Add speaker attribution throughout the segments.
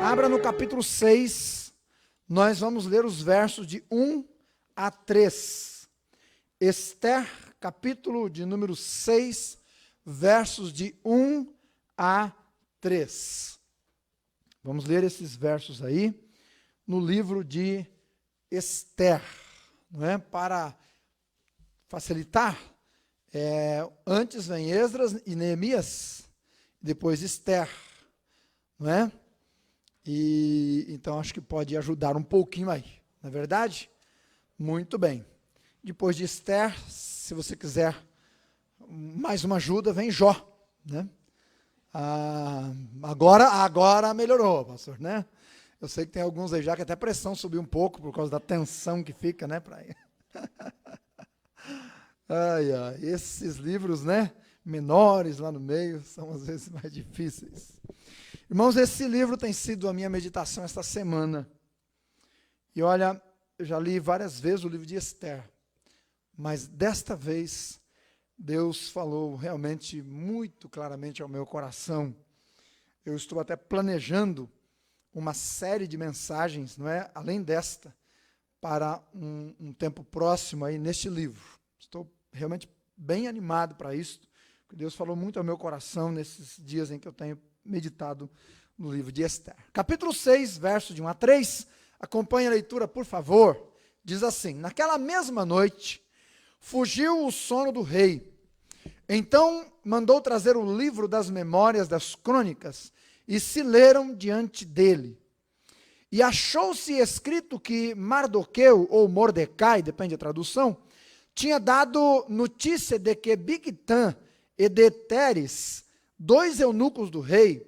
Speaker 1: Abra no capítulo 6, nós vamos ler os versos de 1 a 3. Esther, capítulo de número 6, versos de 1 a 3. Vamos ler esses versos aí no livro de Esther, não é? Para facilitar, antes vem Esdras e Neemias, depois Esther, não é? E então acho que pode ajudar um pouquinho aí, não é verdade? Muito bem. Depois de Esther, se você quiser mais uma ajuda, vem Jó, né? Agora melhorou, pastor, né? Eu sei que tem alguns aí já que até a pressão subiu um pouco por causa da tensão que fica, né? Esses livros, né? Menores lá no meio, são às vezes mais difíceis. Irmãos, esse livro tem sido a minha meditação esta semana. E olha, eu já li várias vezes o livro de Esther, mas desta vez Deus falou realmente muito claramente ao meu coração. Eu estou até planejando uma série de mensagens, não é? Além desta, para um tempo próximo aí neste livro. Estou realmente bem animado para isso, porque Deus falou muito ao meu coração nesses dias em que eu tenho meditado no livro de Esther. Capítulo 6, versos de 1 a 3, acompanhe a leitura, por favor. Diz assim: naquela mesma noite, fugiu o sono do rei. Então mandou trazer o livro das memórias das crônicas, e se leram diante dele. E achou-se escrito que Mardoqueu, ou Mordecai, depende da tradução, tinha dado notícia de que Bigtã e Teres, dois eunucos do rei,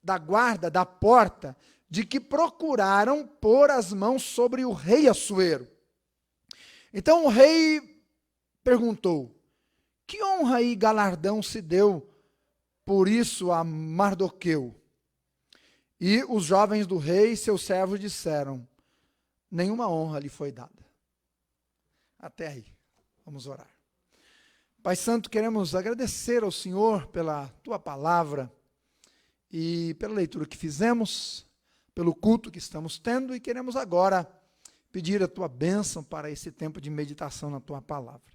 Speaker 1: da guarda da porta, de que procuraram pôr as mãos sobre o rei Assuero. Então o rei perguntou: que honra e galardão se deu por isso a Mardoqueu? E os jovens do rei, seus servos, disseram: nenhuma honra lhe foi dada. Até aí, vamos orar. Pai Santo, queremos agradecer ao Senhor pela tua palavra e pela leitura que fizemos, pelo culto que estamos tendo, e queremos agora pedir a tua bênção para esse tempo de meditação na tua palavra.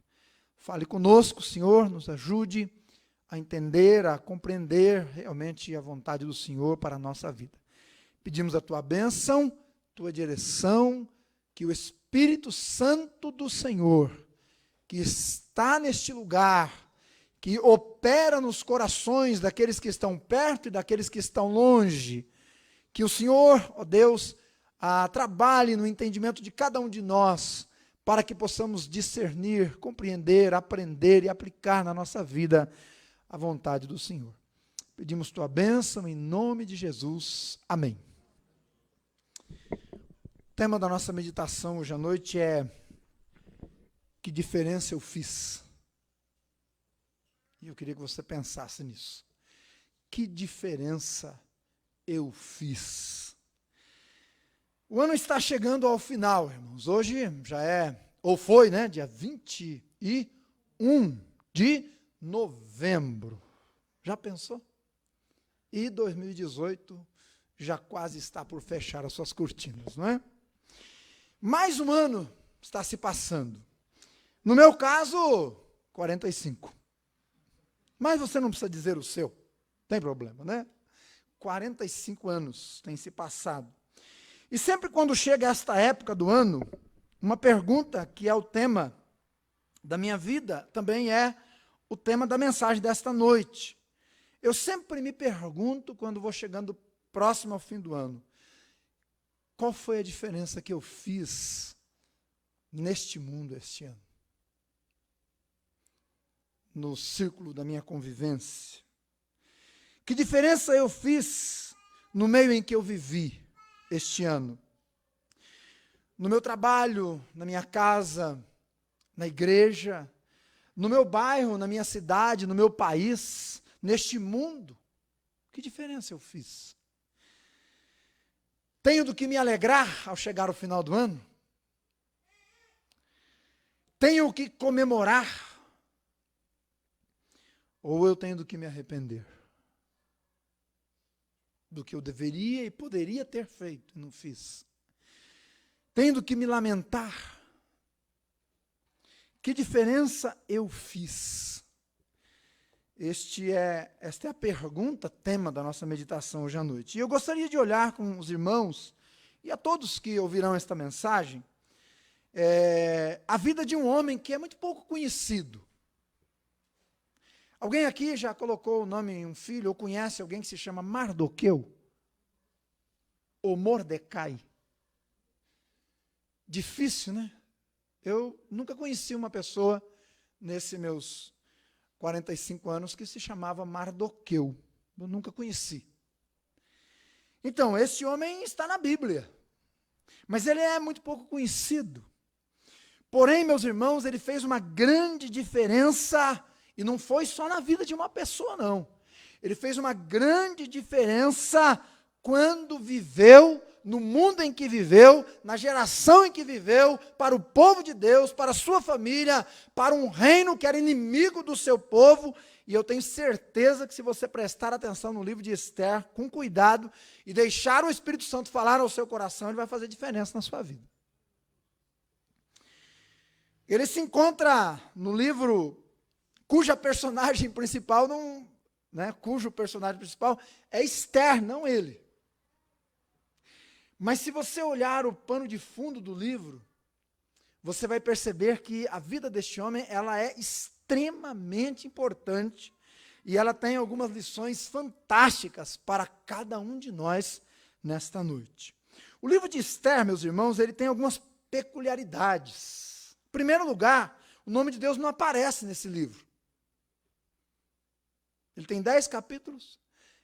Speaker 1: Fale conosco, Senhor, nos ajude a entender, a compreender realmente a vontade do Senhor para a nossa vida. Pedimos a tua bênção, tua direção, que o Espírito Santo do Senhor, que está neste lugar, que opera nos corações daqueles que estão perto e daqueles que estão longe, que o Senhor, ó Deus, trabalhe no entendimento de cada um de nós, para que possamos discernir, compreender, aprender e aplicar na nossa vida a vontade do Senhor. Pedimos tua bênção em nome de Jesus. Amém. O tema da nossa meditação hoje à noite é: que diferença eu fiz? E eu queria que você pensasse nisso. Que diferença eu fiz? O ano está chegando ao final, irmãos. Hoje já ou foi, né, dia 21 de novembro. Já pensou? E 2018 já quase está por fechar as suas cortinas, não é? Mais um ano está se passando. No meu caso, 45. Mas você não precisa dizer o seu, tem problema, né? 45 anos tem se passado. E sempre quando chega esta época do ano, uma pergunta que é o tema da minha vida, também é o tema da mensagem desta noite. Eu sempre me pergunto, quando vou chegando próximo ao fim do ano, qual foi a diferença que eu fiz neste mundo este ano? No círculo da minha convivência. Que diferença eu fiz no meio em que eu vivi este ano? No meu trabalho, na minha casa, na igreja, no meu bairro, na minha cidade, no meu país, neste mundo. Que diferença eu fiz? Tenho do que me alegrar ao chegar ao final do ano? Tenho o que comemorar? Ou eu tenho do que me arrepender? do que eu deveria e poderia ter feito e não fiz. Tendo que me lamentar. Que diferença eu fiz? Esta é a pergunta, tema da nossa meditação hoje à noite. E eu gostaria de olhar com os irmãos e a todos que ouvirão esta mensagem, a vida de um homem que é muito pouco conhecido. Alguém aqui já colocou o nome em um filho, ou conhece alguém que se chama Mardoqueu? Ou Mordecai? Difícil, né? Eu nunca conheci uma pessoa, nesses meus 45 anos, que se chamava Mardoqueu. Eu nunca conheci. Então, esse homem está na Bíblia, mas ele é muito pouco conhecido. Porém, meus irmãos, ele fez uma grande diferença, e não foi só na vida de uma pessoa, não. Ele fez uma grande diferença quando viveu, no mundo em que viveu, na geração em que viveu, para o povo de Deus, para a sua família, para um reino que era inimigo do seu povo. E eu tenho certeza que se você prestar atenção no livro de Esther, com cuidado, e deixar o Espírito Santo falar ao seu coração, ele vai fazer diferença na sua vida. Ele se encontra no livro cujo personagem principal é Esther, não ele. Mas se você olhar o pano de fundo do livro, você vai perceber que a vida deste homem, ela é extremamente importante e ela tem algumas lições fantásticas para cada um de nós nesta noite. O livro de Esther, meus irmãos, ele tem algumas peculiaridades. Em primeiro lugar, o nome de Deus não aparece nesse livro. Ele tem 10 capítulos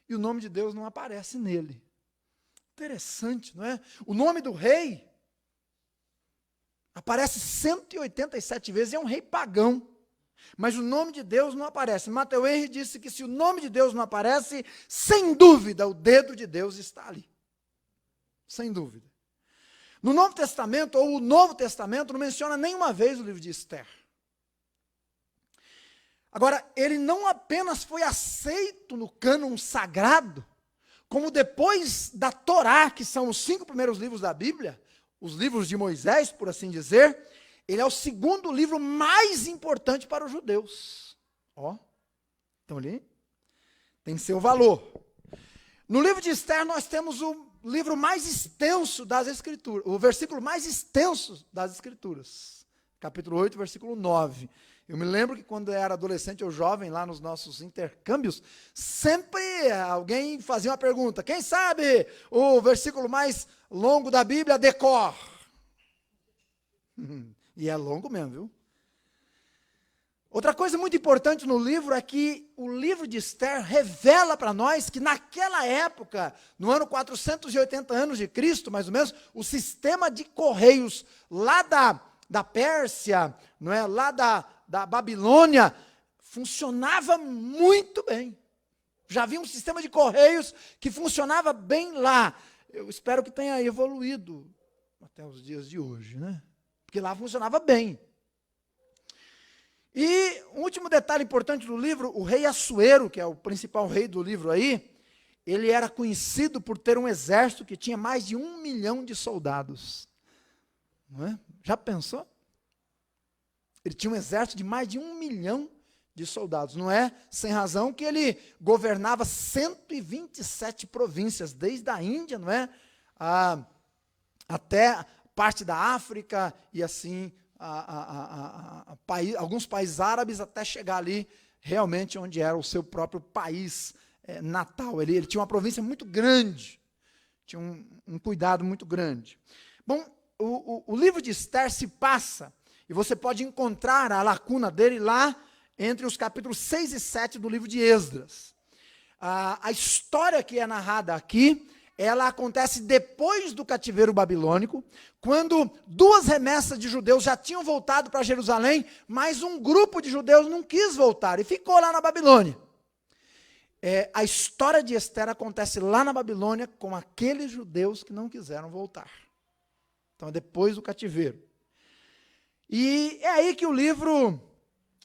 Speaker 1: e o nome de Deus não aparece nele. Interessante, não é? O nome do rei aparece 187 vezes, é um rei pagão, mas o nome de Deus não aparece. Matthew Henry disse que se o nome de Deus não aparece, sem dúvida o dedo de Deus está ali. Sem dúvida. No Novo Testamento, ou o Novo Testamento, não menciona nenhuma vez o livro de Esther. Agora, ele não apenas foi aceito no cânon sagrado, como depois da Torá, que são os 5 primeiros livros da Bíblia, os livros de Moisés, por assim dizer, ele é o segundo livro mais importante para os judeus. Então ali tem seu valor. No livro de Esther nós temos o livro mais extenso das Escrituras, o versículo mais extenso das Escrituras, capítulo 8, versículo 9. Eu me lembro que quando eu era adolescente ou jovem, lá nos nossos intercâmbios, sempre alguém fazia uma pergunta: quem sabe o versículo mais longo da Bíblia decor? E é longo mesmo, viu? Outra coisa muito importante no livro é que o livro de Esther revela para nós que naquela época, no ano 480 anos de Cristo, mais ou menos, o sistema de correios lá da Pérsia, não é? Lá da Babilônia, funcionava muito bem. Já havia um sistema de correios que funcionava bem lá. Eu espero que tenha evoluído até os dias de hoje, né? Porque lá funcionava bem. E um último detalhe importante do livro, o rei Assuero, que é o principal rei do livro aí, ele era conhecido por ter um exército que tinha mais de 1 milhão de soldados. Não é? Já pensou? Ele tinha um exército de mais de 1 milhão de soldados. Não é sem razão que ele governava 127 províncias, desde a Índia, não é? Até parte da África e assim, alguns países árabes, até chegar ali realmente onde era o seu próprio país natal. Ele tinha uma província muito grande, tinha um cuidado muito grande. Bom, o livro de Esther se passa, e você pode encontrar a lacuna dele lá entre os capítulos 6 e 7 do livro de Esdras. A história que é narrada aqui, ela acontece depois do cativeiro babilônico, quando 2 remessas de judeus já tinham voltado para Jerusalém, mas um grupo de judeus não quis voltar e ficou lá na Babilônia. A história de Esther acontece lá na Babilônia com aqueles judeus que não quiseram voltar. Então é depois do cativeiro. E é aí que o livro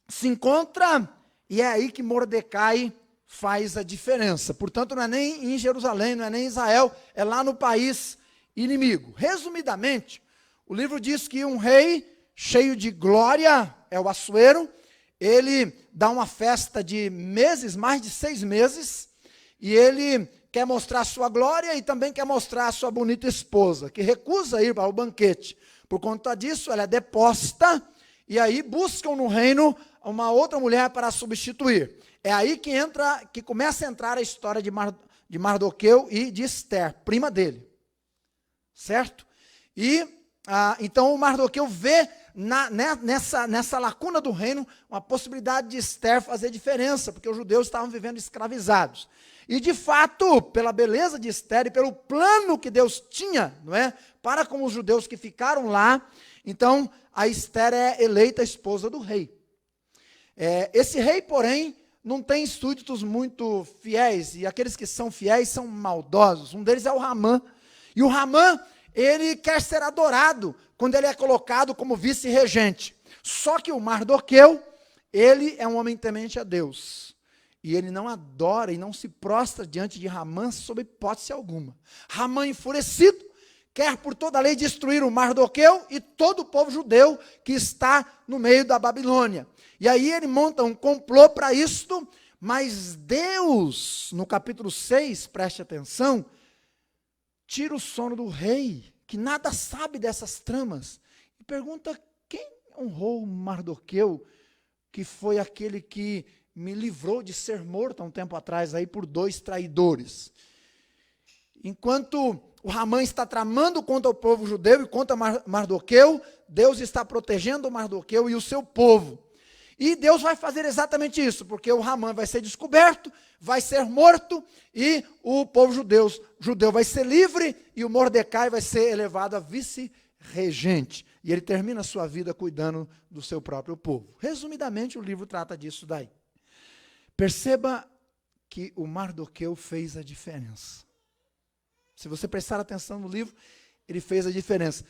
Speaker 1: se encontra, e é aí que Mordecai faz a diferença. Portanto, não é nem em Jerusalém, não é nem em Israel, é lá no país inimigo. Resumidamente, o livro diz que um rei cheio de glória, é o Assuero, ele dá uma festa de meses, mais de 6 meses, e ele quer mostrar a sua glória e também quer mostrar a sua bonita esposa, que recusa ir para o banquete. Por conta disso, ela é deposta, e aí buscam no reino uma outra mulher para substituir. É aí que começa a entrar a história de Mardoqueu e de Esther, prima dele. Certo? E então o Mardoqueu vê nessa lacuna do reino uma possibilidade de Esther fazer diferença, porque os judeus estavam vivendo escravizados. E de fato, pela beleza de Esther e pelo plano que Deus tinha, não é, para com os judeus que ficaram lá, então a Esther é eleita esposa do rei. Esse rei, porém, não tem súditos muito fiéis, e aqueles que são fiéis são maldosos. Um deles é o Ramã. E o Ramã, ele quer ser adorado quando ele é colocado como vice-regente. Só que o Mardoqueu, ele é um homem temente a Deus. E ele não adora e não se prostra diante de Ramã sob hipótese alguma. Ramã, enfurecido, quer por toda a lei destruir o Mardoqueu e todo o povo judeu que está no meio da Babilônia. E aí ele monta um complô para isto, mas Deus, no capítulo 6, preste atenção, tira o sono do rei, que nada sabe dessas tramas, e pergunta: quem honrou Mardoqueu, que foi aquele que me livrou de ser morto há um tempo atrás aí por 2 traidores? Enquanto o Ramã está tramando contra o povo judeu e contra Mardoqueu, Deus está protegendo Mardoqueu e o seu povo. E Deus vai fazer exatamente isso, porque o Ramã vai ser descoberto, vai ser morto, e o povo judeu vai ser livre, e o Mordecai vai ser elevado a vice-regente. E ele termina a sua vida cuidando do seu próprio povo. Resumidamente, o livro trata disso daí. Perceba que o Mardoqueu fez a diferença. Se você prestar atenção no livro, ele fez a diferença.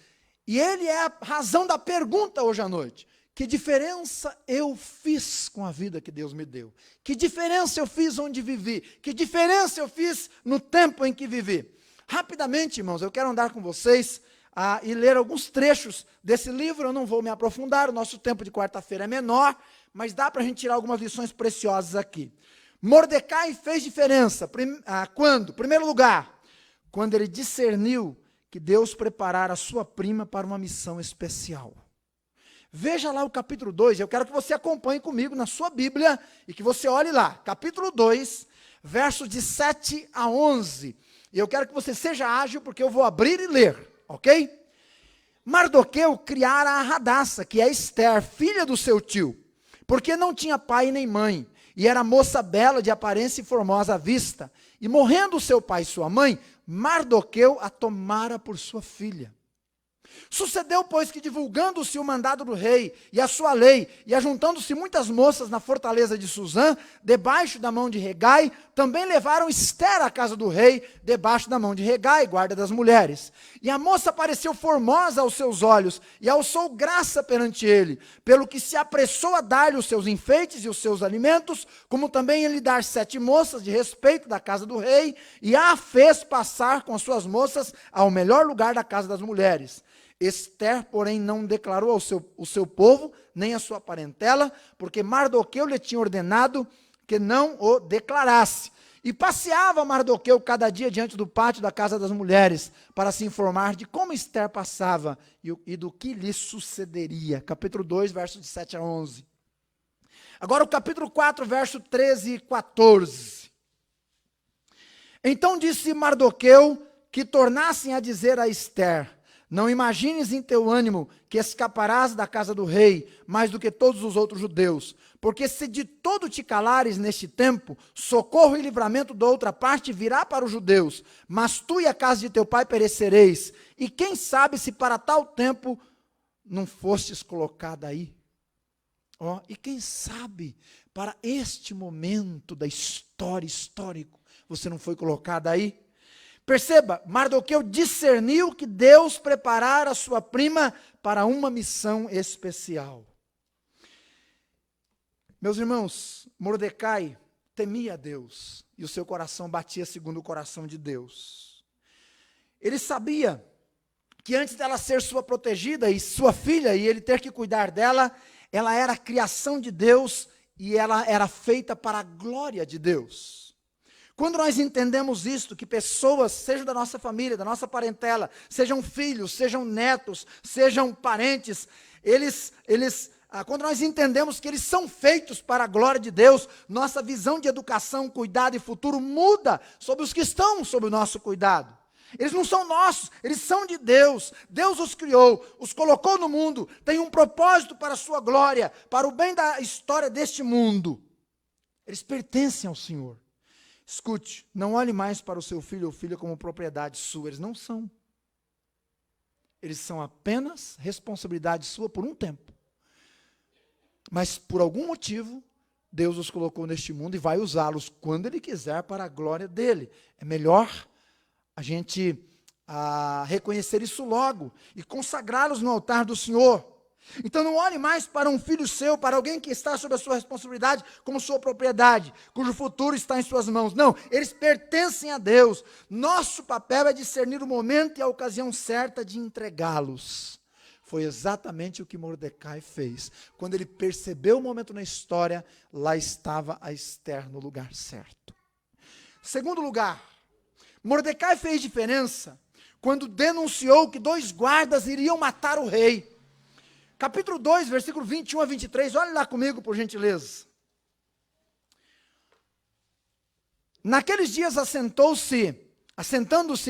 Speaker 1: E ele é a razão da pergunta hoje à noite. Que diferença eu fiz com a vida que Deus me deu? Que diferença eu fiz onde vivi? Que diferença eu fiz no tempo em que vivi? Rapidamente, irmãos, eu quero andar com vocês e ler alguns trechos desse livro. Eu não vou me aprofundar, o nosso tempo de quarta-feira é menor, mas dá para a gente tirar algumas lições preciosas aqui. Mordecai fez diferença. Quando? Em primeiro lugar, quando ele discerniu que Deus preparara a sua prima para uma missão especial. Veja lá o capítulo 2, eu quero que você acompanhe comigo na sua Bíblia e que você olhe lá, capítulo 2, versos de 7 a 11. E eu quero que você seja ágil, porque eu vou abrir e ler, ok? Mardoqueu criara a Radassa, que é Esther, filha do seu tio, porque não tinha pai nem mãe, e era moça bela de aparência e formosa à vista. E morrendo seu pai e sua mãe, Mardoqueu a tomara por sua filha. Sucedeu, pois, que divulgando-se o mandado do rei e a sua lei, e ajuntando-se muitas moças na fortaleza de Suzã, debaixo da mão de Regai, também levaram Esther à casa do rei, debaixo da mão de Regai, guarda das mulheres. E a moça pareceu formosa aos seus olhos, e alçou graça perante ele, pelo que se apressou a dar-lhe os seus enfeites e os seus alimentos, como também ele dar 7 moças de respeito da casa do rei, e a fez passar com as suas moças ao melhor lugar da casa das mulheres. Esther, porém, não declarou o seu povo, nem a sua parentela, porque Mardoqueu lhe tinha ordenado que não o declarasse. E passeava Mardoqueu cada dia diante do pátio da casa das mulheres, para se informar de como Esther passava e do que lhe sucederia. Capítulo 2, versos de 7 a 11. Agora o capítulo 4, verso 13 e 14. Então disse Mardoqueu que tornassem a dizer a Esther: não imagines em teu ânimo que escaparás da casa do rei, mais do que todos os outros judeus. Porque se de todo te calares neste tempo, socorro e livramento da outra parte virá para os judeus. Mas tu e a casa de teu pai perecereis. E quem sabe se para tal tempo não fostes colocada aí? E quem sabe para este momento da história histórico você não foi colocada aí? Perceba, Mardoqueu discerniu que Deus preparara a sua prima para uma missão especial. Meus irmãos, Mordecai temia a Deus, e o seu coração batia segundo o coração de Deus. Ele sabia que antes dela ser sua protegida e sua filha, e ele ter que cuidar dela, ela era a criação de Deus, e ela era feita para a glória de Deus. Quando nós entendemos isto, que pessoas, sejam da nossa família, da nossa parentela, sejam filhos, sejam netos, sejam parentes, quando nós entendemos que eles são feitos para a glória de Deus, nossa visão de educação, cuidado e futuro muda sobre os que estão sob o nosso cuidado. Eles não são nossos, eles são de Deus. Deus os criou, os colocou no mundo, tem um propósito para a sua glória, para o bem da história deste mundo. Eles pertencem ao Senhor. Escute, não olhe mais para o seu filho ou filha como propriedade sua, eles não são. Eles são apenas responsabilidade sua por um tempo. Mas por algum motivo, Deus os colocou neste mundo e vai usá-los quando Ele quiser para a glória dEle. É melhor a gente reconhecer isso logo e consagrá-los no altar do Senhor. Então não olhe mais para um filho seu, para alguém que está sob a sua responsabilidade, como sua propriedade, cujo futuro está em suas mãos. Não, eles pertencem a Deus. Nosso papel é discernir o momento e a ocasião certa de entregá-los. Foi exatamente o que Mordecai fez. Quando ele percebeu o momento na história, lá estava a Ester no lugar certo. Segundo lugar, Mordecai fez diferença quando denunciou que 2 guardas iriam matar o rei. Capítulo 2, versículo 21 a 23, olhe lá comigo, por gentileza. Naqueles dias assentando-se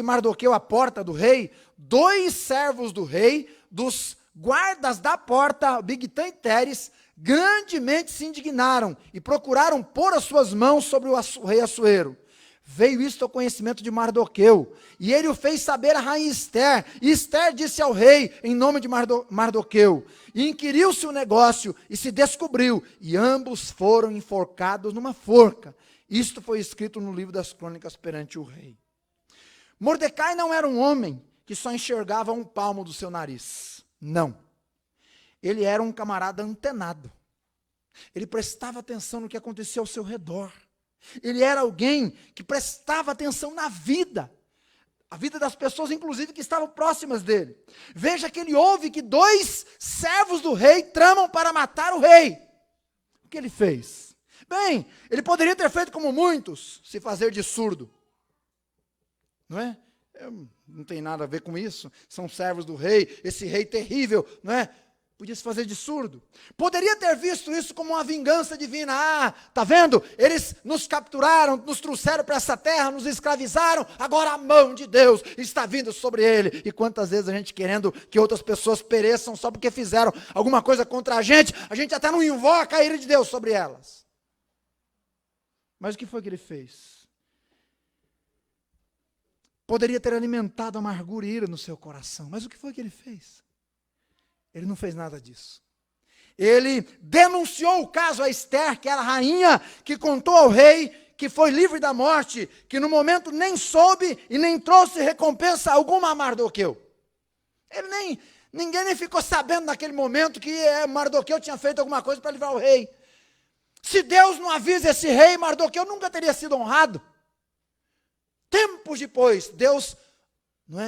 Speaker 1: Mardoqueu à porta do rei, 2 servos do rei, dos guardas da porta, Bigtã e Teres, grandemente se indignaram e procuraram pôr as suas mãos sobre o rei Assuero. Veio isto ao conhecimento de Mardoqueu, e ele o fez saber a rainha Ester. E Ester disse ao rei, em nome de Mardoqueu, e inquiriu-se o negócio, e se descobriu, e ambos foram enforcados numa forca. Isto foi escrito no livro das crônicas perante o rei. Mordecai não era um homem que só enxergava um palmo do seu nariz. Não. Ele era um camarada antenado. Ele prestava atenção no que acontecia ao seu redor. Ele era alguém que prestava atenção na vida, a vida das pessoas, inclusive, que estavam próximas dele. Veja que ele ouve que 2 servos do rei tramam para matar o rei. O que ele fez? Bem, ele poderia ter feito como muitos, se fazer de surdo. Não é? Não tem nada a ver com isso. São servos do rei, esse rei terrível, não é? Podia se fazer de surdo. Poderia ter visto isso como uma vingança divina. Ah, tá vendo? Eles nos capturaram, nos trouxeram para essa terra, nos escravizaram. Agora a mão de Deus está vindo sobre ele. E quantas vezes a gente querendo que outras pessoas pereçam só porque fizeram alguma coisa contra a gente até não invoca a ira de Deus sobre elas. Mas o que foi que ele fez? Poderia ter alimentado amargura e ira no seu coração. Mas o que foi que ele fez? Ele não fez nada disso. Ele denunciou o caso a Ester, que era a rainha, que contou ao rei que foi livre da morte, que no momento nem soube e nem trouxe recompensa alguma a Mardoqueu. Ninguém nem ficou sabendo naquele momento que Mardoqueu tinha feito alguma coisa para livrar o rei. Se Deus não avisa esse rei, Mardoqueu nunca teria sido honrado. Tempos depois, Deus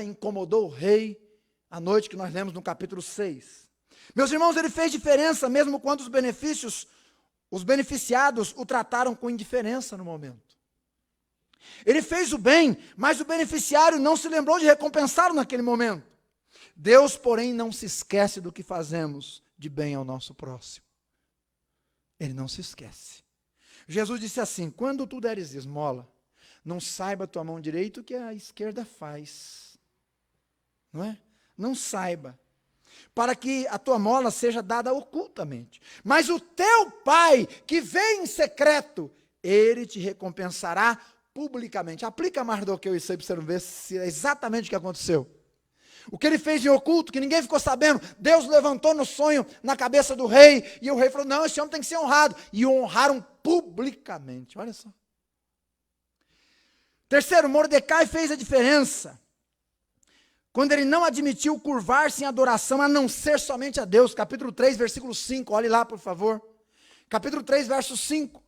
Speaker 1: incomodou o rei, à noite que nós lemos no capítulo 6. Meus irmãos, ele fez diferença mesmo quando os beneficiados o trataram com indiferença no momento. Ele fez o bem, mas o beneficiário não se lembrou de recompensá-lo naquele momento. Deus, porém, não se esquece do que fazemos de bem ao nosso próximo. Ele não se esquece. Jesus disse assim: quando tu deres esmola, não saiba a tua mão direita o que a esquerda faz. Não é? Não saiba, para que a tua mola seja dada ocultamente. Mas o teu Pai, que vê em secreto, ele te recompensará publicamente. Aplica Mardoqueu isso aí para você não ver se é exatamente o que aconteceu. O que ele fez em oculto, que ninguém ficou sabendo, Deus levantou no sonho na cabeça do rei, e o rei falou: não, esse homem tem que ser honrado. E o honraram publicamente, olha só. Terceiro, Mordecai fez a diferença quando ele não admitiu curvar-se em adoração a não ser somente a Deus. Capítulo 3, versículo 5, olhe lá, por favor. Capítulo 3, verso 5.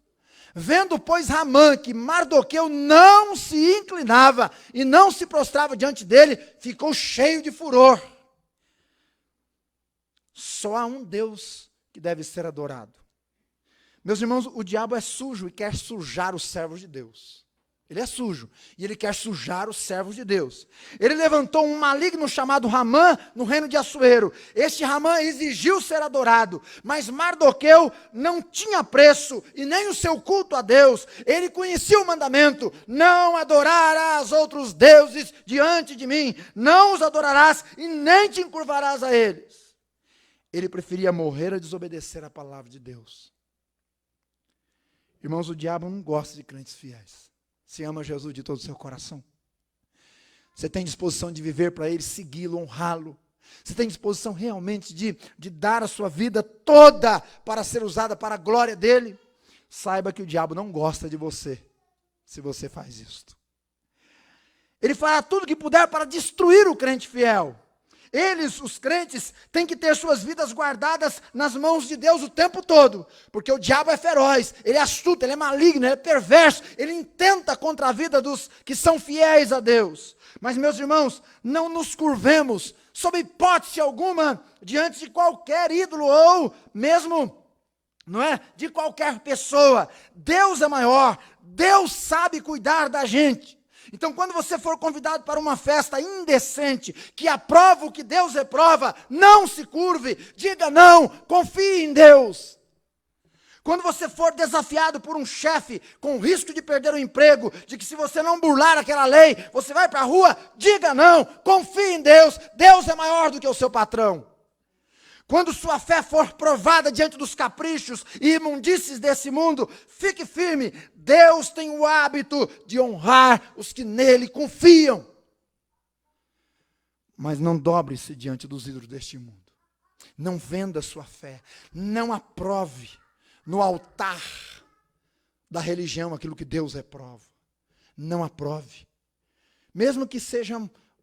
Speaker 1: Vendo, pois, Ramã que Mardoqueu não se inclinava e não se prostrava diante dele, ficou cheio de furor. Só há um Deus que deve ser adorado. Meus irmãos, o diabo é sujo e quer sujar os servos de Deus. Ele é sujo e ele quer sujar os servos de Deus. Ele levantou um maligno chamado Ramã no reino de Assuero. Este Ramã exigiu ser adorado, mas Mardoqueu não tinha preço e nem o seu culto a Deus. Ele conhecia o mandamento: não adorarás outros deuses diante de mim, não os adorarás e nem te encurvarás a eles. Ele preferia morrer a desobedecer a palavra de Deus. Irmãos, o diabo não gosta de crentes fiéis. Você ama Jesus de todo o seu coração? Você tem disposição de viver para Ele, segui-lo, honrá-lo? Você tem disposição realmente de dar a sua vida toda para ser usada para a glória dEle? Saiba que o diabo não gosta de você, se você faz isto. Ele fará tudo o que puder para destruir o crente fiel. Eles, os crentes, têm que ter suas vidas guardadas nas mãos de Deus o tempo todo, porque o diabo é feroz, ele é astuto, ele é maligno, ele é perverso, ele intenta contra a vida dos que são fiéis a Deus. Mas, meus irmãos, não nos curvemos, sob hipótese alguma, diante de qualquer ídolo ou mesmo, não é, de qualquer pessoa. Deus é maior, Deus sabe cuidar da gente. Então, quando você for convidado para uma festa indecente, que aprova o que Deus reprova, não se curve, diga não, confie em Deus. Quando você for desafiado por um chefe com risco de perder o emprego, de que se você não burlar aquela lei, você vai para a rua, diga não, confie em Deus, Deus é maior do que o seu patrão. Quando sua fé for provada diante dos caprichos e imundícies desse mundo, fique firme. Deus tem o hábito de honrar os que nele confiam. Mas não dobre-se diante dos ídolos deste mundo. Não venda sua fé. Não aprove no altar da religião aquilo que Deus reprova. Não aprove. Mesmo que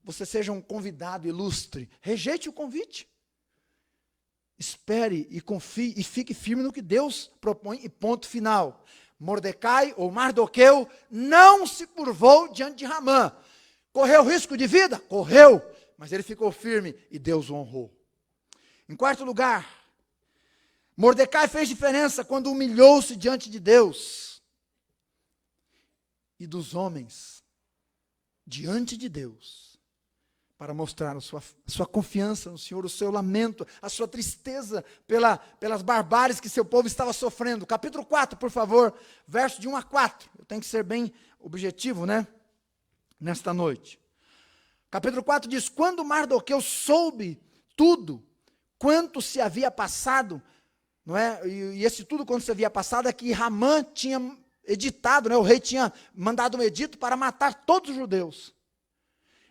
Speaker 1: você seja um convidado ilustre, rejeite o convite. Espere e confie e fique firme no que Deus propõe e ponto final. Mordecai ou Mardoqueu não se curvou diante de Ramã. Correu risco de vida? Correu, mas ele ficou firme e Deus o honrou. Em quarto lugar, Mordecai fez diferença quando humilhou-se diante de Deus e dos homens diante de Deus, para mostrar a sua confiança no Senhor, o seu lamento, a sua tristeza pelas barbáries que seu povo estava sofrendo. Capítulo 4, por favor, verso de 1 a 4. Eu tenho que ser bem objetivo, né? Nesta noite. Capítulo 4 diz: quando Mardoqueu soube tudo, quanto se havia passado, não é? E esse tudo quanto se havia passado é que Ramã tinha editado, né? O rei tinha mandado um edito para matar todos os judeus.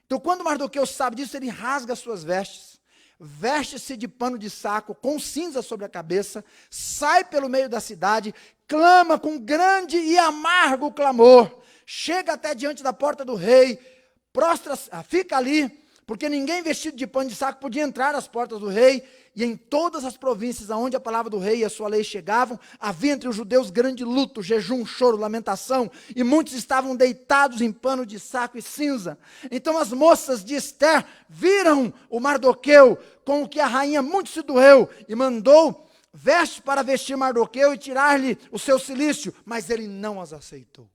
Speaker 1: Então, quando Mardoqueu sabe disso, ele rasga as suas vestes, veste-se de pano de saco, com cinza sobre a cabeça, sai pelo meio da cidade, clama com grande e amargo clamor, chega até diante da porta do rei, fica ali, porque ninguém vestido de pano de saco podia entrar às portas do rei, e em todas as províncias aonde a palavra do rei e a sua lei chegavam, havia entre os judeus grande luto, jejum, choro, lamentação, e muitos estavam deitados em pano de saco e cinza. Então as moças de Ester viram o Mardoqueu, com o que a rainha muito se doeu, e mandou vestes para vestir Mardoqueu e tirar-lhe o seu cilício, mas ele não as aceitou.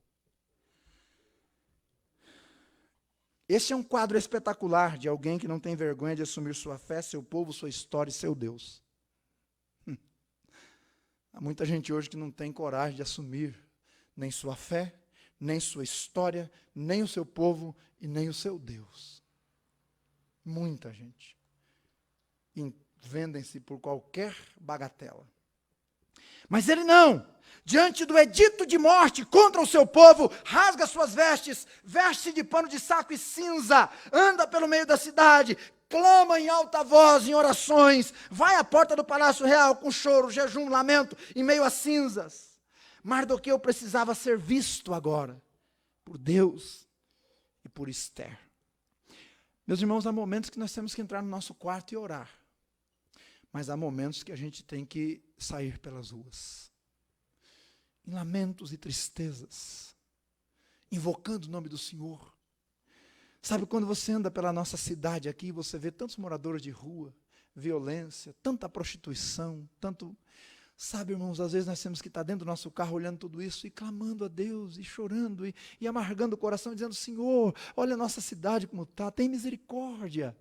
Speaker 1: Este é um quadro espetacular de alguém que não tem vergonha de assumir sua fé, seu povo, sua história e seu Deus. Há muita gente hoje que não tem coragem de assumir nem sua fé, nem sua história, nem o seu povo e nem o seu Deus. Muita gente. E vendem-se por qualquer bagatela. Mas ele não. Diante do edito de morte contra o seu povo, rasga suas vestes, veste-se de pano de saco e cinza, anda pelo meio da cidade, clama em alta voz, em orações, vai à porta do palácio real com choro, jejum, lamento, em meio a cinzas. Mardoqueu precisava ser visto agora, por Deus e por Ester. Meus irmãos, há momentos que nós temos que entrar no nosso quarto e orar, mas há momentos que a gente tem que sair pelas ruas. em lamentos e tristezas, invocando o nome do Senhor. Sabe, quando você anda pela nossa cidade aqui, você vê tantos moradores de rua, violência, tanta prostituição, tanto... Sabe, irmãos, às vezes nós temos que estar dentro do nosso carro olhando tudo isso e clamando a Deus, e chorando, e amargando o coração, dizendo: Senhor, olha a nossa cidade como está, tem misericórdia.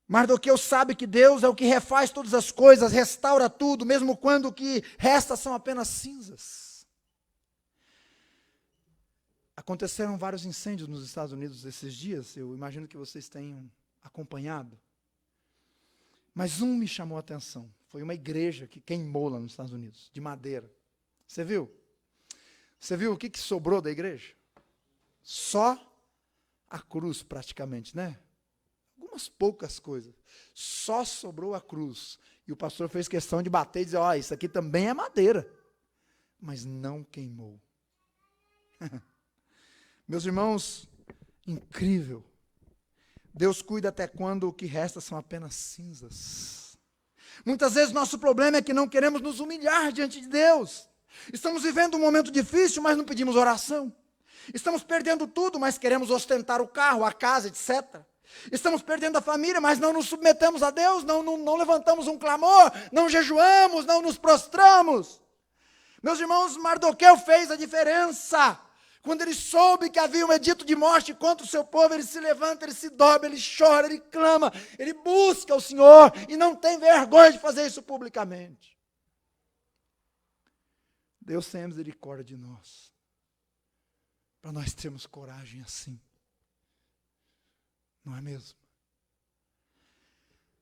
Speaker 1: Mardoqueu sabe que Deus é o que refaz todas as coisas, restaura tudo, mesmo quando o que resta são apenas cinzas. Aconteceram vários incêndios nos Estados Unidos esses dias, eu imagino que vocês tenham acompanhado. Mas um me chamou a atenção, foi uma igreja que queimou lá nos Estados Unidos, de madeira. Você viu? Você viu o que sobrou da igreja? Só a cruz praticamente, né? Algumas poucas coisas. Só sobrou a cruz. E o pastor fez questão de bater e dizer: ó, isso aqui também é madeira. Mas não queimou. Meus irmãos, incrível. Deus cuida até quando o que resta são apenas cinzas. Muitas vezes nosso problema é que não queremos nos humilhar diante de Deus. Estamos vivendo um momento difícil, mas não pedimos oração. Estamos perdendo tudo, mas queremos ostentar o carro, a casa, etc. Estamos perdendo a família, mas não nos submetemos a Deus, não levantamos um clamor, não jejuamos, não nos prostramos. Meus irmãos, Mardoqueu fez a diferença. Quando ele soube que havia um edito de morte contra o seu povo, ele se levanta, ele se dobra, ele chora, ele clama, ele busca o Senhor e não tem vergonha de fazer isso publicamente. Deus tem misericórdia de nós, para nós termos coragem assim. Não é mesmo?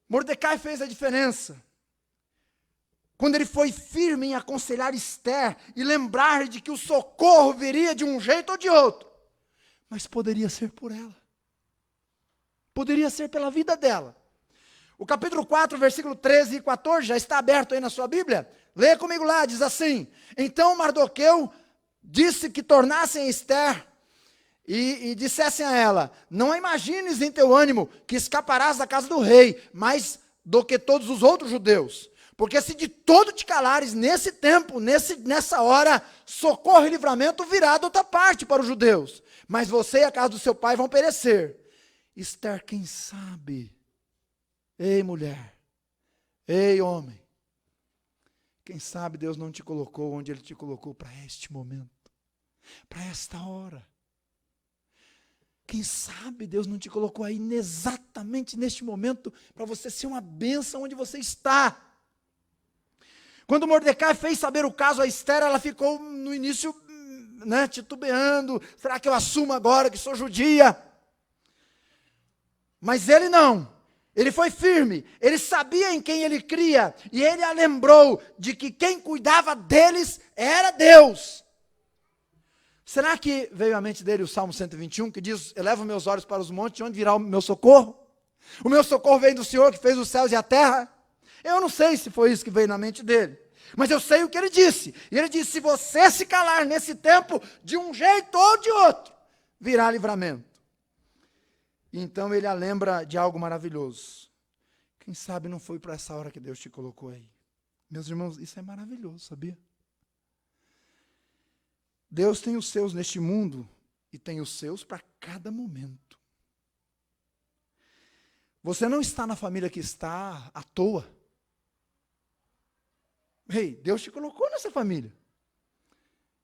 Speaker 1: Mordecai fez a diferença. Quando ele foi firme em aconselhar Esther e lembrar de que o socorro viria de um jeito ou de outro, mas poderia ser por ela, poderia ser pela vida dela. O capítulo 4, versículo 13 e 14, já está aberto aí na sua Bíblia, leia comigo lá, diz assim: então Mardoqueu disse que tornassem Esther e dissessem a ela: não imagines em teu ânimo que escaparás da casa do rei, mais do que todos os outros judeus. Porque se de todo te calares nesse tempo, nessa hora, socorro e livramento virá de outra parte para os judeus. Mas você e a casa do seu pai vão perecer. Esther, quem sabe? Ei, mulher. Ei, homem. Quem sabe Deus não te colocou onde Ele te colocou para este momento, para esta hora. Quem sabe Deus não te colocou aí exatamente neste momento para você ser uma bênção onde você está. Quando Mordecai fez saber o caso a Esther, ela ficou no início, titubeando. Será que eu assumo agora que sou judia? Mas ele não. Ele foi firme. Ele sabia em quem ele cria. E ele a lembrou de que quem cuidava deles era Deus. Será que veio à mente dele o Salmo 121, que diz: elevo meus olhos para os montes, de onde virá o meu socorro? O meu socorro vem do Senhor que fez os céus e a terra. Eu não sei se foi isso que veio na mente dele, mas eu sei o que ele disse. E ele disse: se você se calar nesse tempo, de um jeito ou de outro, virá livramento. E então ele a lembra de algo maravilhoso. Quem sabe não foi para essa hora que Deus te colocou aí. Meus irmãos, isso é maravilhoso, sabia? Deus tem os seus neste mundo e tem os seus para cada momento. Você não está na família que está à toa. Ei, Deus te colocou nessa família.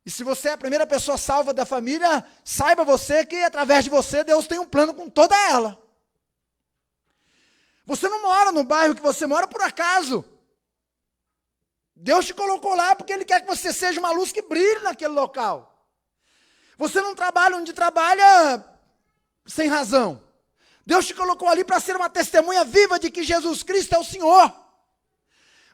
Speaker 1: E se você é a primeira pessoa salva da família, saiba você que através de você Deus tem um plano com toda ela. Você não mora no bairro que você mora por acaso. Deus te colocou lá porque Ele quer que você seja uma luz que brilhe naquele local. Você não trabalha onde trabalha sem razão. Deus te colocou ali para ser uma testemunha viva de que Jesus Cristo é o Senhor.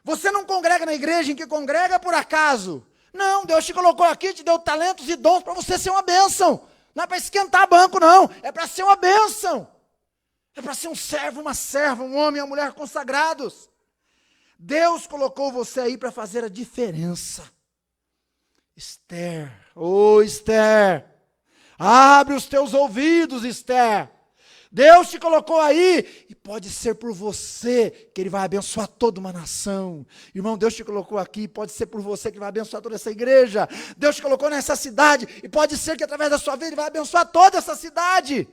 Speaker 1: Você não congrega na igreja em que congrega por acaso. Não, Deus te colocou aqui, te deu talentos e dons para você ser uma bênção. Não é para esquentar banco, não. É para ser uma bênção. É para ser um servo, uma serva, um homem e uma mulher consagrados. Deus colocou você aí para fazer a diferença. Esther, Esther, abre os teus ouvidos, Esther. Deus te colocou aí, e pode ser por você que Ele vai abençoar toda uma nação. Irmão, Deus te colocou aqui, pode ser por você que Ele vai abençoar toda essa igreja. Deus te colocou nessa cidade, e pode ser que através da sua vida Ele vai abençoar toda essa cidade.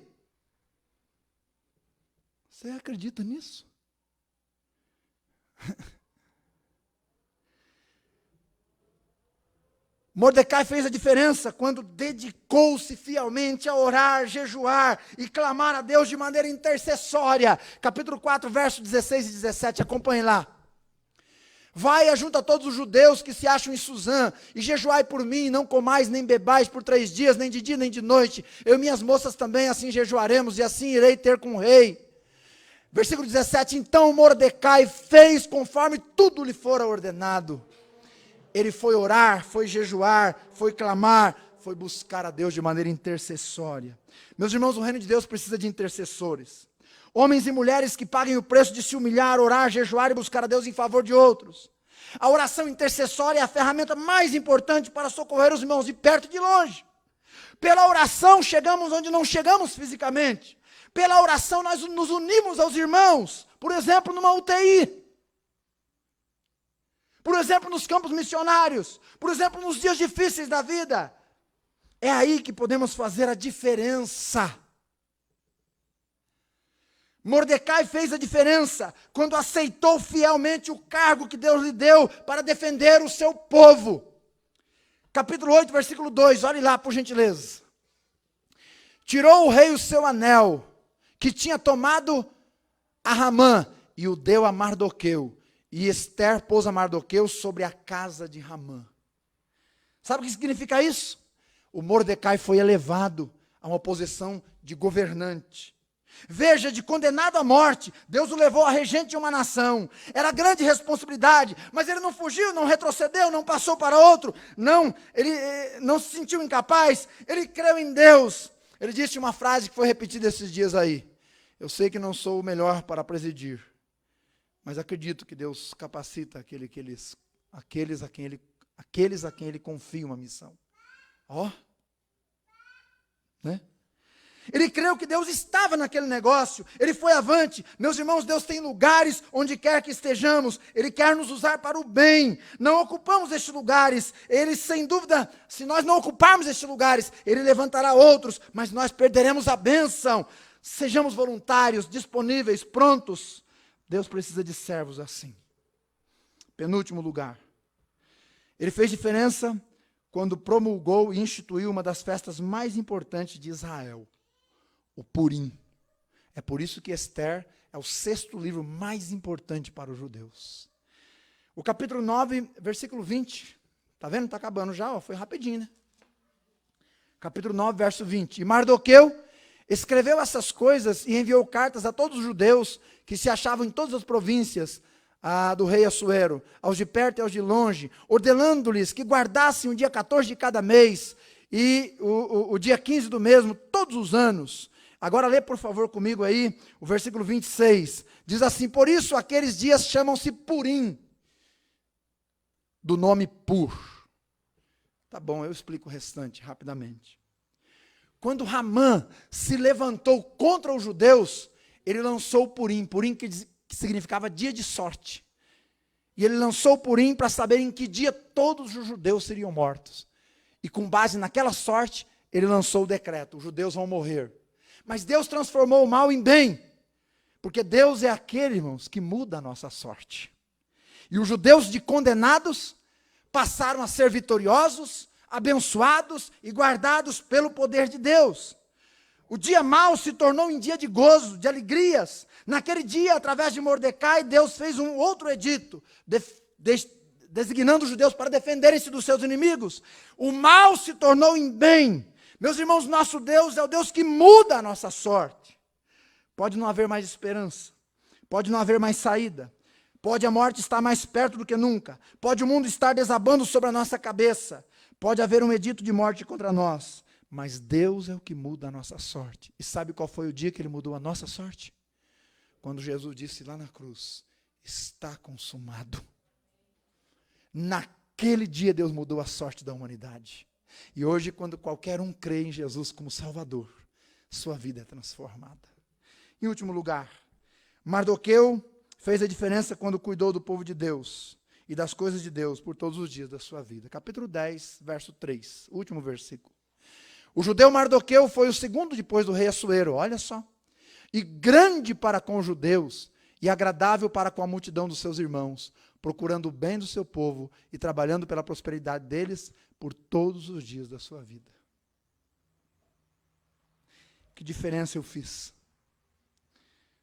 Speaker 1: Você acredita nisso? Mordecai fez a diferença quando dedicou-se fielmente a orar, jejuar e clamar a Deus de maneira intercessória. Capítulo 4, versos 16 e 17, acompanhe lá. Vai e ajunta todos os judeus que se acham em Suzã, e jejuai por mim, não comais nem bebais por 3 dias, nem de dia nem de noite. Eu e minhas moças também assim jejuaremos, e assim irei ter com o rei. Versículo 17, então Mordecai fez conforme tudo lhe fora ordenado. Ele foi orar, foi jejuar, foi clamar, foi buscar a Deus de maneira intercessória. Meus irmãos, o reino de Deus precisa de intercessores. Homens e mulheres que paguem o preço de se humilhar, orar, jejuar e buscar a Deus em favor de outros. A oração intercessória é a ferramenta mais importante para socorrer os irmãos de perto e de longe. Pela oração chegamos onde não chegamos fisicamente. Pela oração nós nos unimos aos irmãos. Por exemplo, numa UTI. Por exemplo, nos campos missionários. Por exemplo, nos dias difíceis da vida. É aí que podemos fazer a diferença. Mordecai fez a diferença quando aceitou fielmente o cargo que Deus lhe deu para defender o seu povo. Capítulo 8, versículo 2, olhe lá por gentileza. Tirou o rei o seu anel, que tinha tomado a Ramã, e o deu a Mardoqueu. E Ester pôs a Mardoqueu sobre a casa de Ramã. Sabe o que significa isso? O Mordecai foi elevado a uma posição de governante. Veja, de condenado à morte, Deus o levou a regente de uma nação. Era grande responsabilidade, mas ele não fugiu, não retrocedeu, não passou para outro. Não, ele não se sentiu incapaz, ele creu em Deus. Ele disse uma frase que foi repetida esses dias aí. Eu sei que não sou o melhor para presidir, mas acredito que Deus capacita aqueles a quem Ele confia uma missão. Ó, né? Ele creu que Deus estava naquele negócio, ele foi avante. Meus irmãos, Deus tem lugares onde quer que estejamos, Ele quer nos usar para o bem. Não ocupamos estes lugares, Ele sem dúvida, se nós não ocuparmos estes lugares, Ele levantará outros, mas nós perderemos a bênção. Sejamos voluntários, disponíveis, prontos. Deus precisa de servos assim. Penúltimo lugar. Ele fez diferença quando promulgou e instituiu uma das festas mais importantes de Israel. O Purim. É por isso que Ester é o 6º livro mais importante para os judeus. O capítulo 9, versículo 20. Está vendo? Está acabando já, ó, foi rapidinho, né? Capítulo 9, verso 20. E Mardoqueu escreveu essas coisas e enviou cartas a todos os judeus que se achavam em todas as províncias do rei Assuero, aos de perto e aos de longe, ordenando-lhes que guardassem o dia 14 de cada mês e o dia 15 do mesmo, todos os anos. Agora lê por favor comigo aí o versículo 26. Diz assim: por isso aqueles dias chamam-se Purim, do nome Pur. Tá bom, eu explico o restante rapidamente. Quando Ramã se levantou contra os judeus, ele lançou o Purim, que significava dia de sorte. E ele lançou o Purim para saber em que dia todos os judeus seriam mortos. E com base naquela sorte, ele lançou o decreto: os judeus vão morrer. Mas Deus transformou o mal em bem, porque Deus é aquele, irmãos, que muda a nossa sorte. E os judeus de condenados passaram a ser vitoriosos, abençoados e guardados pelo poder de Deus. O dia mau se tornou um dia de gozo, de alegrias. Naquele dia, através de Mordecai, Deus fez um outro edito, designando os judeus para defenderem-se dos seus inimigos. O mal se tornou em bem. Meus irmãos, nosso Deus é o Deus que muda a nossa sorte. Pode não haver mais esperança, pode não haver mais saída, pode a morte estar mais perto do que nunca, pode o mundo estar desabando sobre a nossa cabeça, pode haver um edito de morte contra nós, mas Deus é o que muda a nossa sorte. E sabe qual foi o dia que Ele mudou a nossa sorte? Quando Jesus disse lá na cruz: está consumado. Naquele dia Deus mudou a sorte da humanidade. E hoje, quando qualquer um crê em Jesus como Salvador, sua vida é transformada. Em último lugar, Mardoqueu fez a diferença quando cuidou do povo de Deus e das coisas de Deus por todos os dias da sua vida. Capítulo 10, verso 3, último versículo. O judeu Mardoqueu foi o segundo depois do rei Assuero, olha só. E grande para com os judeus e agradável para com a multidão dos seus irmãos, procurando o bem do seu povo e trabalhando pela prosperidade deles por todos os dias da sua vida. Que diferença eu fiz?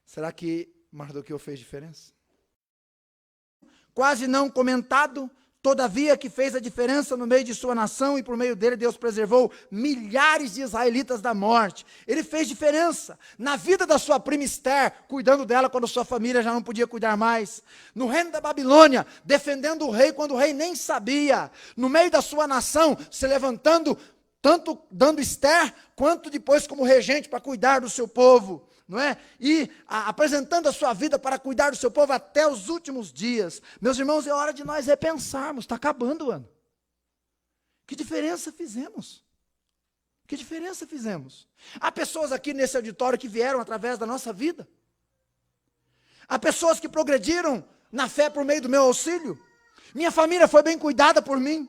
Speaker 1: Será que Mardoqueu fez diferença? Quase não comentado, todavia que fez a diferença no meio de sua nação e por meio dele Deus preservou milhares de israelitas da morte. Ele fez diferença na vida da sua prima Esther, cuidando dela quando sua família já não podia cuidar mais. No reino da Babilônia, defendendo o rei quando o rei nem sabia. No meio da sua nação, se levantando, tanto dando Esther, quanto depois como regente para cuidar do seu povo. Não é? E apresentando a sua vida para cuidar do seu povo até os últimos dias. Meus irmãos, é hora de nós repensarmos. Está acabando o ano. Que diferença fizemos? Que diferença fizemos? Há pessoas aqui nesse auditório que vieram através da nossa vida. Há pessoas que progrediram na fé por meio do meu auxílio. Minha família foi bem cuidada por mim.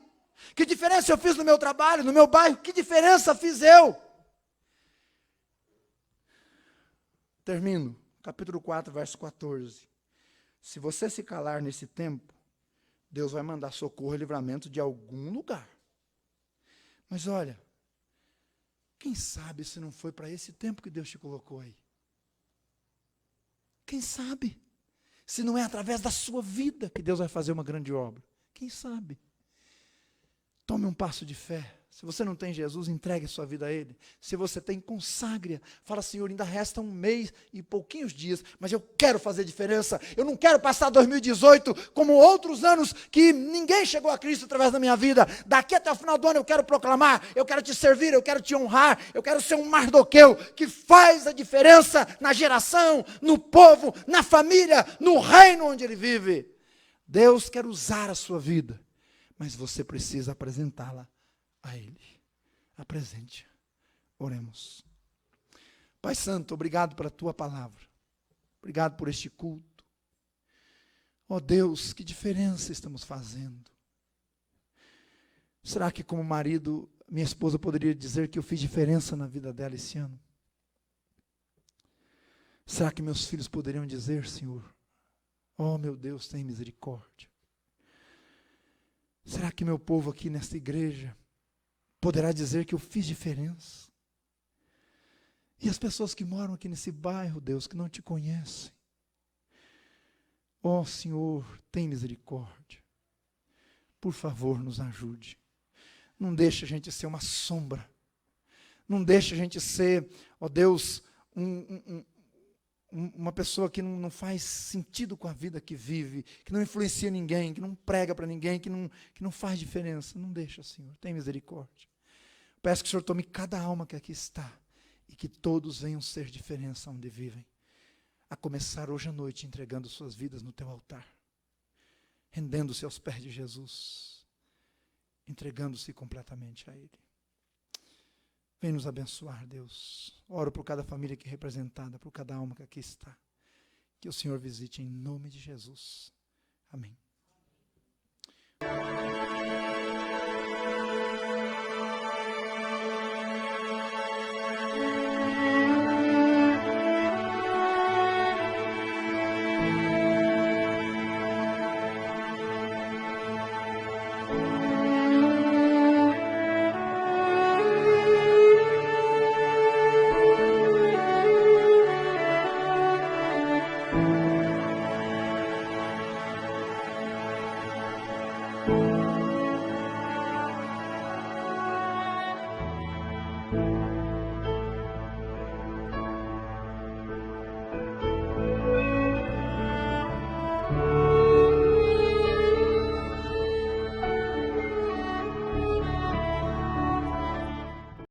Speaker 1: Que diferença eu fiz no meu trabalho, no meu bairro? Que diferença fiz eu? Termino, capítulo 4, verso 14. Se você se calar nesse tempo, Deus vai mandar socorro e livramento de algum lugar. Mas olha, quem sabe se não foi para esse tempo que Deus te colocou aí? Quem sabe? Se não é através da sua vida que Deus vai fazer uma grande obra. Quem sabe? Tome um passo de fé. Se você não tem Jesus, entregue a sua vida a Ele. Se você tem, consagre-a. Fala, Senhor, ainda resta um mês e pouquinhos dias, mas eu quero fazer diferença. Eu não quero passar 2018 como outros anos que ninguém chegou a Cristo através da minha vida. Daqui até o final do ano eu quero proclamar, eu quero te servir, eu quero te honrar, eu quero ser um Mardoqueu que faz a diferença na geração, no povo, na família, no reino onde ele vive. Deus quer usar a sua vida, mas você precisa apresentá-la a Ele. Apresente. Oremos. Pai Santo, obrigado pela Tua palavra. Obrigado por este culto. Ó Deus, que diferença estamos fazendo. Será que como marido, minha esposa poderia dizer que eu fiz diferença na vida dela esse ano? Será que meus filhos poderiam dizer, Senhor, ó meu Deus, tem misericórdia? Será que meu povo aqui nesta igreja poderá dizer que eu fiz diferença? E as pessoas que moram aqui nesse bairro, Deus, que não te conhecem, ó Senhor, tem misericórdia. Por favor, nos ajude. Não deixe a gente ser uma sombra. Não deixe a gente ser, ó Deus, uma pessoa que não faz sentido com a vida que vive, que não influencia ninguém, que não prega para ninguém, que não faz diferença. Não deixa, Senhor, tem misericórdia. Peço que o Senhor tome cada alma que aqui está e que todos venham ser diferença onde vivem. A começar hoje à noite entregando suas vidas no teu altar, rendendo-se aos pés de Jesus, entregando-se completamente a Ele. Vem nos abençoar, Deus. Oro por cada família aqui representada, por cada alma que aqui está. Que o Senhor visite em nome de Jesus. Amém.